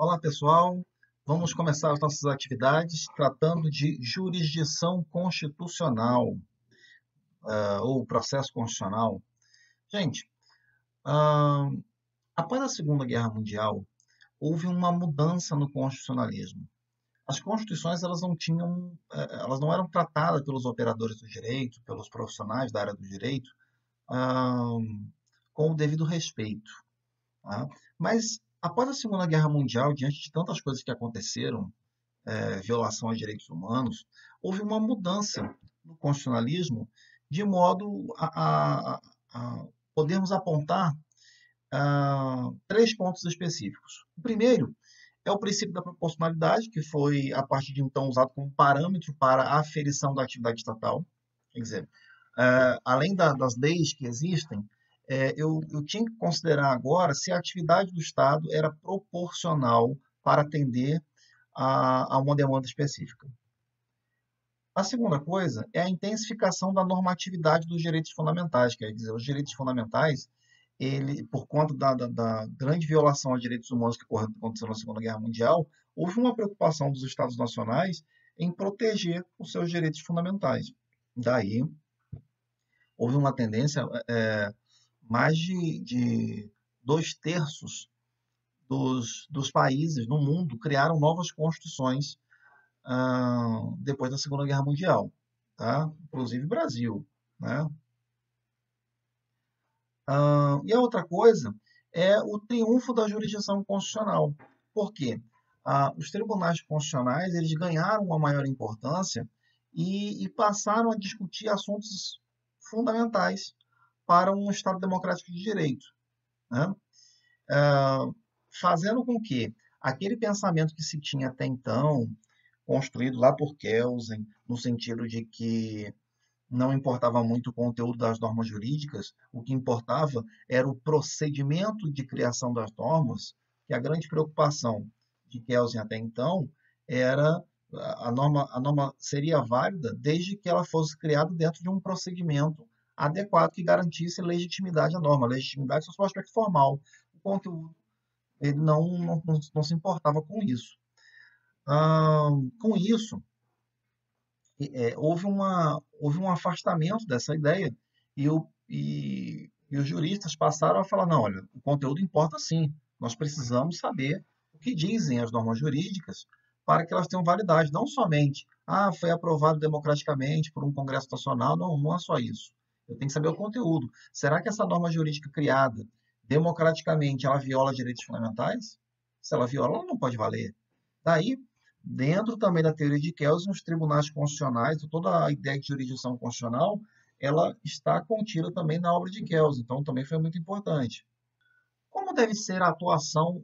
Olá, pessoal. Vamos começar as nossas atividades tratando de jurisdição constitucional, ou processo constitucional. Gente, ah, após a Segunda Guerra Mundial, houve uma mudança no constitucionalismo. As constituições elas não eram tratadas pelos operadores do direito, pelos profissionais da área do direito, ah, com o devido respeito. Tá? Mas após a Segunda Guerra Mundial, diante de tantas coisas que aconteceram, violação a direitos humanos, houve uma mudança no constitucionalismo de modo a podermos apontar três pontos específicos. O primeiro é o princípio da proporcionalidade, que foi, a partir de então, usado como parâmetro para a aferição da atividade estatal. Quer dizer, além das leis que existem, eu tinha que considerar agora se a atividade do Estado era proporcional para atender a uma demanda específica. A segunda coisa é a intensificação da normatividade dos direitos fundamentais, quer dizer, os direitos fundamentais, por conta da grande violação aos direitos humanos que aconteceu na Segunda Guerra Mundial, houve uma preocupação dos Estados nacionais em proteger os seus direitos fundamentais. Daí, houve uma tendência, mais de 2/3 dos países no mundo criaram novas constituições depois da Segunda Guerra Mundial, tá? Inclusive o Brasil, né? E a outra coisa é o triunfo da jurisdição constitucional. Por quê? Os tribunais constitucionais eles ganharam uma maior importância e passaram a discutir assuntos fundamentais para um Estado democrático de direito, né? Fazendo com que aquele pensamento que se tinha até então, construído lá por Kelsen, no sentido de que não importava muito o conteúdo das normas jurídicas, o que importava era o procedimento de criação das normas, que a grande preocupação de Kelsen até então era a norma seria válida desde que ela fosse criada dentro de um procedimento adequado que garantisse legitimidade à norma. A legitimidade só o aspecto formal. O conteúdo, ele não se importava com isso. Com isso, houve um afastamento dessa ideia e os juristas passaram a falar, não, olha, o conteúdo importa sim, nós precisamos saber o que dizem as normas jurídicas para que elas tenham validade, não somente, foi aprovado democraticamente por um Congresso Nacional, não é só isso. Eu tenho que saber o conteúdo. Será que essa norma jurídica criada democraticamente, ela viola direitos fundamentais? Se ela viola, ela não pode valer. Daí, dentro também da teoria de Kelsen, os tribunais constitucionais, toda a ideia de jurisdição constitucional, ela está contida também na obra de Kelsen, então também foi muito importante. Como deve ser a atuação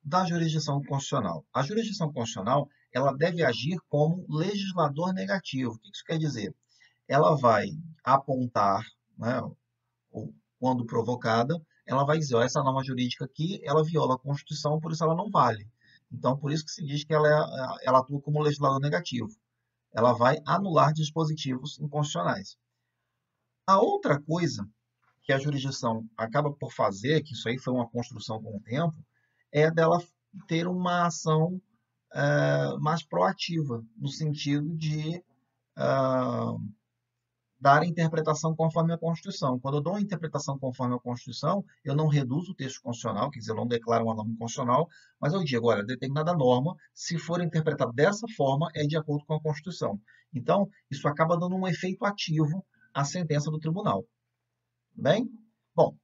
da jurisdição constitucional? A jurisdição constitucional, ela deve agir como legislador negativo. O que isso quer dizer? Ela vai apontar, né, ou quando provocada, ela vai dizer, essa norma jurídica aqui, ela viola a Constituição, por isso ela não vale. Então, por isso que se diz que ela atua como legislador negativo. Ela vai anular dispositivos inconstitucionais. A outra coisa que a jurisdição acaba por fazer, que isso aí foi uma construção com o tempo, é dela ter uma ação mais proativa, no sentido de dar a interpretação conforme a Constituição. Quando eu dou uma interpretação conforme a Constituição, eu não reduzo o texto constitucional, quer dizer, eu não declaro uma norma constitucional, mas eu digo, olha, determinada norma, se for interpretada dessa forma, é de acordo com a Constituição. Então, isso acaba dando um efeito ativo à sentença do tribunal. Bem? Bom,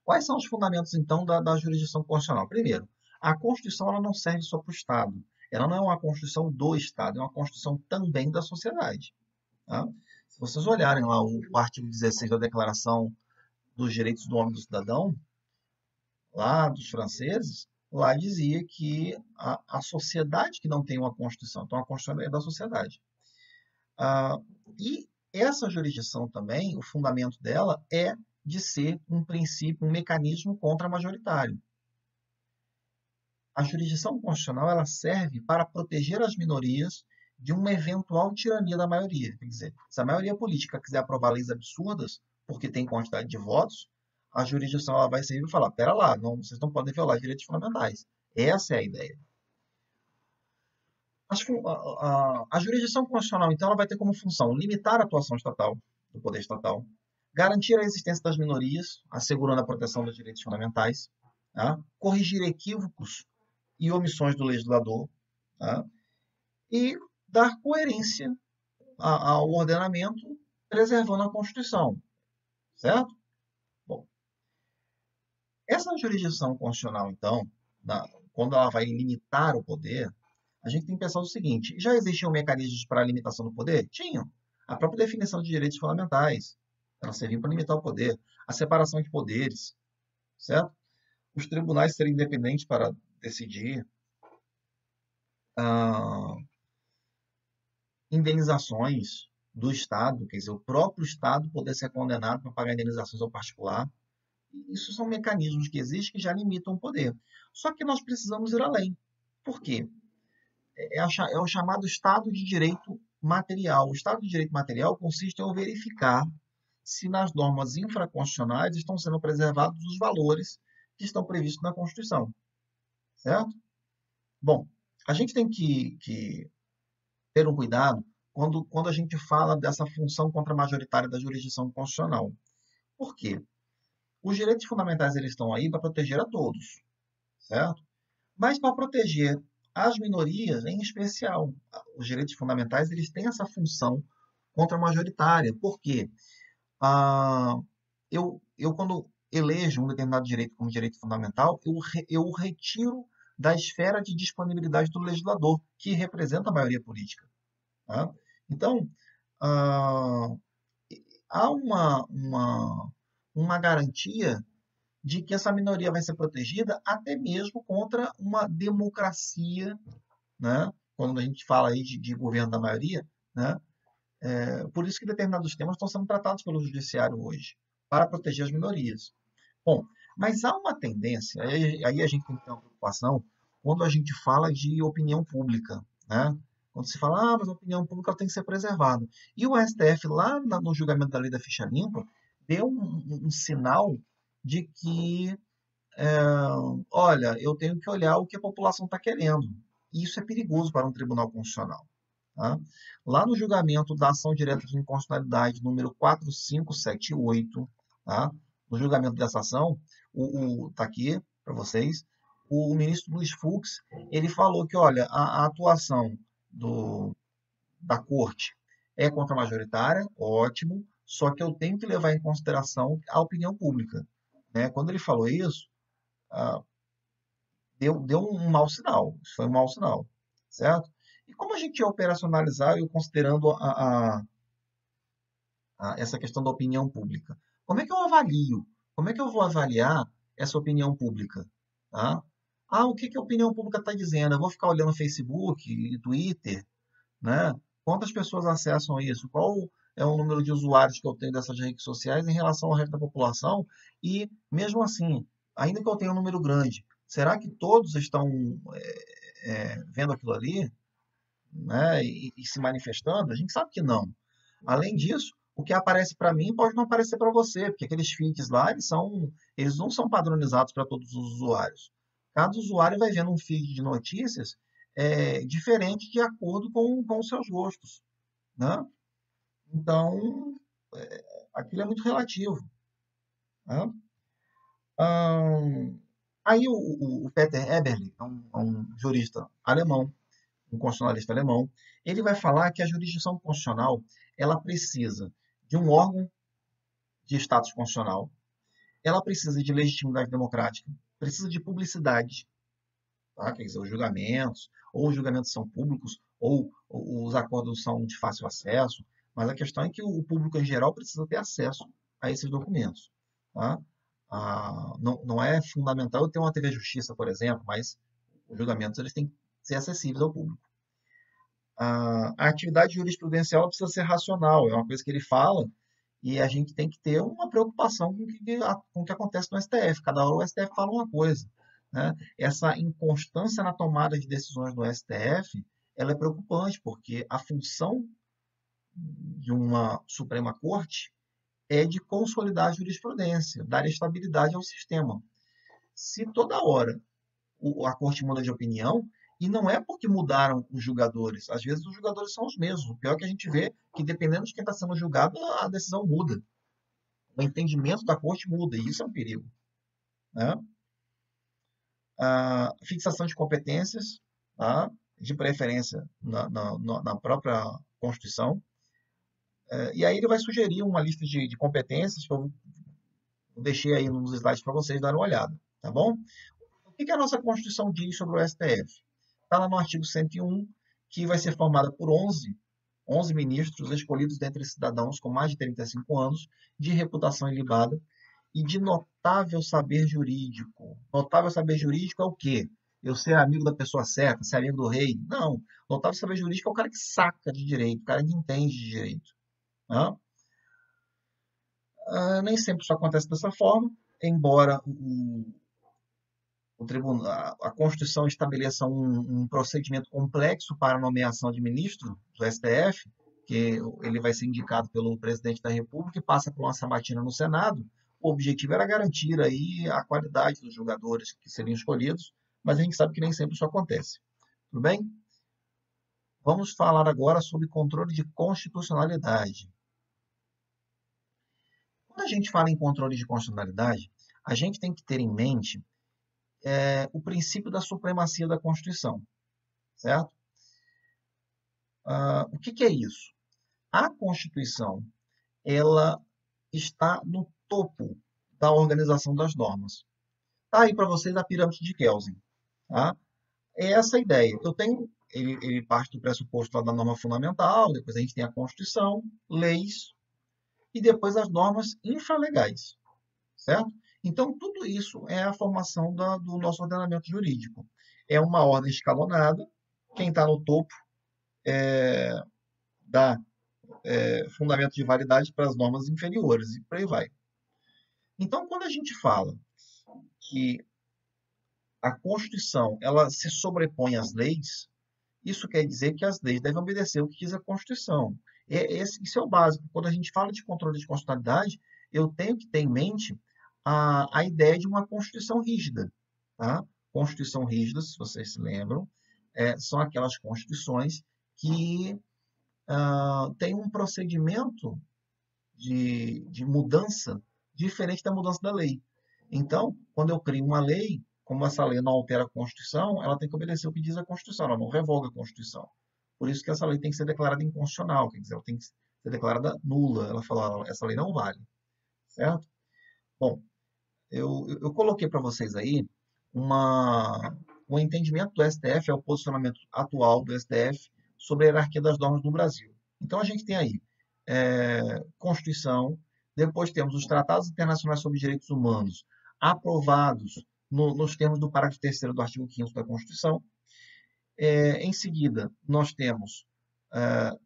quais são os fundamentos, então, da jurisdição constitucional? Primeiro, a Constituição ela não serve só para o Estado. Ela não é uma Constituição do Estado, é uma Constituição também da sociedade. Tá? Se vocês olharem lá o artigo 16 da Declaração dos Direitos do Homem e do Cidadão, lá dos franceses, lá dizia que a sociedade que não tem uma Constituição, então a Constituição é da sociedade. E essa jurisdição também, o fundamento dela é de ser um princípio, um mecanismo contra-majoritário. A jurisdição constitucional ela serve para proteger as minorias de uma eventual tirania da maioria. Quer dizer, se a maioria política quiser aprovar leis absurdas, porque tem quantidade de votos, a jurisdição ela vai servir para falar, pera lá, vocês não podem violar direitos fundamentais. Essa é a ideia. A jurisdição constitucional, então, ela vai ter como função limitar a atuação estatal, do poder estatal, garantir a existência das minorias, assegurando a proteção dos direitos fundamentais, tá? Corrigir equívocos e omissões do legislador, tá? E dar coerência ao ordenamento, preservando a Constituição, certo? Bom, essa jurisdição constitucional, então, quando ela vai limitar o poder, a gente tem que pensar o seguinte: já existiam mecanismos para a limitação do poder? Tinham. A própria definição de direitos fundamentais, ela serviu para limitar o poder. A separação de poderes, certo? Os tribunais serem independentes para decidir. Ah, indenizações do Estado, quer dizer, o próprio Estado poder ser condenado para pagar indenizações ao particular. Isso são mecanismos que existem que já limitam o poder. Só que nós precisamos ir além. Por quê? É o chamado Estado de Direito Material. O Estado de Direito Material consiste em verificar se nas normas infraconstitucionais estão sendo preservados os valores que estão previstos na Constituição. Certo? Bom, a gente tem que ter um cuidado quando a gente fala dessa função contramajoritária da jurisdição constitucional. Por quê? Os direitos fundamentais eles estão aí para proteger a todos, certo? Mas para proteger as minorias em especial. Os direitos fundamentais eles têm essa função contramajoritária. Por quê? Eu quando elejo um determinado direito como direito fundamental, eu o retiro da esfera de disponibilidade do legislador, que representa a maioria política. Tá? Então, há uma garantia de que essa minoria vai ser protegida até mesmo contra uma democracia, né? Quando a gente fala aí de governo da maioria, né? Por isso que determinados temas estão sendo tratados pelo judiciário hoje, para proteger as minorias. Bom, mas há uma tendência, aí a gente tem que ter uma preocupação quando a gente fala de opinião pública, né? Quando se fala, mas a opinião pública tem que ser preservada. E o STF, lá no julgamento da lei da ficha limpa, deu um sinal de que, olha, eu tenho que olhar o que a população está querendo. E isso é perigoso para um tribunal constitucional. Tá? Lá no julgamento da ação direta de inconstitucionalidade número 4578, tá? No julgamento dessa ação, tá aqui para vocês, o ministro Luiz Fux, ele falou que, olha, a atuação da corte é contramajoritária, ótimo, só que eu tenho que levar em consideração a opinião pública. Né? Quando ele falou isso, deu um mau sinal, isso foi um mau sinal, certo? E como a gente ia operacionalizar, eu considerando essa questão da opinião pública? Como é que eu avalio? Como é que eu vou avaliar essa opinião pública? Tá? O que a opinião pública está dizendo? Eu vou ficar olhando Facebook e Twitter, né? Quantas pessoas acessam isso? Qual é o número de usuários que eu tenho dessas redes sociais em relação ao resto da população? E, mesmo assim, ainda que eu tenha um número grande, será que todos estão vendo aquilo ali, né? E se manifestando? A gente sabe que não. Além disso, o que aparece para mim pode não aparecer para você, porque aqueles feeds lá, eles não são padronizados para todos os usuários. Cada usuário vai vendo um feed de notícias diferente de acordo com os seus gostos, né? Então, aquilo é muito relativo. Né? Aí o Peter Eberle, é um jurista alemão, um constitucionalista alemão, ele vai falar que a jurisdição constitucional ela precisa de um órgão de status constitucional, ela precisa de legitimidade democrática, precisa de publicidade, tá? Quer dizer, os julgamentos, ou os julgamentos são públicos, ou os acordos são de fácil acesso, mas a questão é que o público em geral precisa ter acesso a esses documentos. Tá? Não é fundamental eu ter uma TV Justiça, por exemplo, mas os julgamentos eles têm que ser acessíveis ao público. A atividade jurisprudencial precisa ser racional, é uma coisa que ele fala, e a gente tem que ter uma preocupação com o que acontece no STF. Cada hora o STF fala uma coisa. Né? Essa inconstância na tomada de decisões do STF ela é preocupante, porque a função de uma Suprema Corte é de consolidar a jurisprudência, dar estabilidade ao sistema. Se toda hora a corte muda de opinião, e não é porque mudaram os julgadores. Às vezes os julgadores são os mesmos. O pior é que a gente vê que, dependendo de quem está sendo julgado, a decisão muda. O entendimento da corte muda, e isso é um perigo. Né? A fixação de competências, tá? De preferência na própria Constituição. E aí ele vai sugerir uma lista de competências que eu deixei aí nos slides para vocês darem uma olhada, tá bom? O que a nossa Constituição diz sobre o STF? Está lá no artigo 101, que vai ser formada por 11 ministros escolhidos dentre cidadãos com mais de 35 anos, de reputação ilibada e de notável saber jurídico. Notável saber jurídico é o quê? Eu ser amigo da pessoa certa, ser amigo do rei? Não. Notável saber jurídico é o cara que saca de direito, o cara que entende de direito. Né? Nem sempre isso acontece dessa forma, embora a Constituição estabeleça um procedimento complexo para a nomeação de ministro do STF, que ele vai ser indicado pelo presidente da República e passa por uma sabatina no Senado. O objetivo era garantir aí a qualidade dos julgadores que seriam escolhidos, mas a gente sabe que nem sempre isso acontece. Tudo bem? Vamos falar agora sobre controle de constitucionalidade. Quando a gente fala em controle de constitucionalidade, a gente tem que ter em mente o princípio da supremacia da Constituição, certo? O que é isso? A Constituição, ela está no topo da organização das normas. Está aí para vocês a pirâmide de Kelsen. Tá? É essa a ideia. Ele parte do pressuposto lá da norma fundamental, depois a gente tem a Constituição, leis, e depois as normas infralegais, certo? Então, tudo isso é a formação do nosso ordenamento jurídico. É uma ordem escalonada, quem está no topo dá fundamento de validade para as normas inferiores, e por aí vai. Então, quando a gente fala que a Constituição ela se sobrepõe às leis, isso quer dizer que as leis devem obedecer o que diz a Constituição. Isso é o básico. Quando a gente fala de controle de constitucionalidade, eu tenho que ter em mente a ideia de uma Constituição rígida. Tá? Constituição rígida, se vocês se lembram, são aquelas constituições que têm um procedimento de mudança diferente da mudança da lei. Então, quando eu crio uma lei, como essa lei não altera a Constituição, ela tem que obedecer o que diz a Constituição, ela não revoga a Constituição. Por isso que essa lei tem que ser declarada inconstitucional, quer dizer, ela tem que ser declarada nula. Ela fala, essa lei não vale. Certo? Bom, eu coloquei para vocês aí o entendimento do STF, é o posicionamento atual do STF sobre a hierarquia das normas no Brasil. Então, a gente tem aí Constituição, depois temos os tratados internacionais sobre direitos humanos aprovados nos termos do parágrafo 3º do artigo 5º da Constituição. Em seguida, nós temos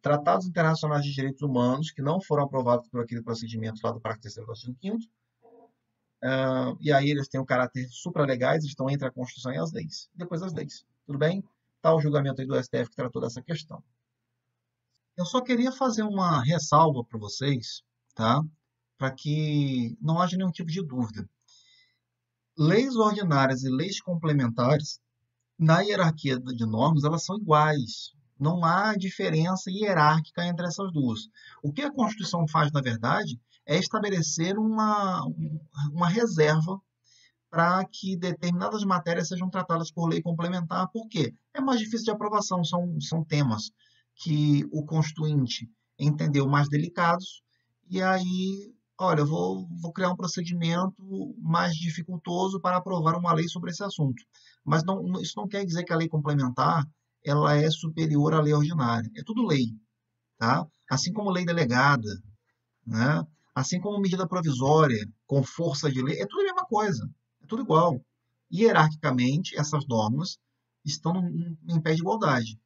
tratados internacionais de direitos humanos que não foram aprovados por aquele procedimento lá do parágrafo 3º do artigo 5º. E aí eles têm o caráter supralegais, eles estão entre a Constituição e as leis. Depois as leis. Tudo bem? Está o julgamento aí do STF que tratou dessa questão. Eu só queria fazer uma ressalva para vocês, tá? Para que não haja nenhum tipo de dúvida. Leis ordinárias e leis complementares, na hierarquia de normas, elas são iguais. Não há diferença hierárquica entre essas duas. O que a Constituição faz, na verdade, é estabelecer uma reserva para que determinadas matérias sejam tratadas por lei complementar. Por quê? É mais difícil de aprovação, são temas que o Constituinte entendeu mais delicados, e aí, olha, eu vou criar um procedimento mais dificultoso para aprovar uma lei sobre esse assunto. Mas isso não quer dizer que a lei complementar ela é superior à lei ordinária. É tudo lei, tá? Assim como lei delegada, né? Assim como medida provisória, com força de lei, é tudo a mesma coisa, é tudo igual. Hierarquicamente, essas normas estão em pé de igualdade.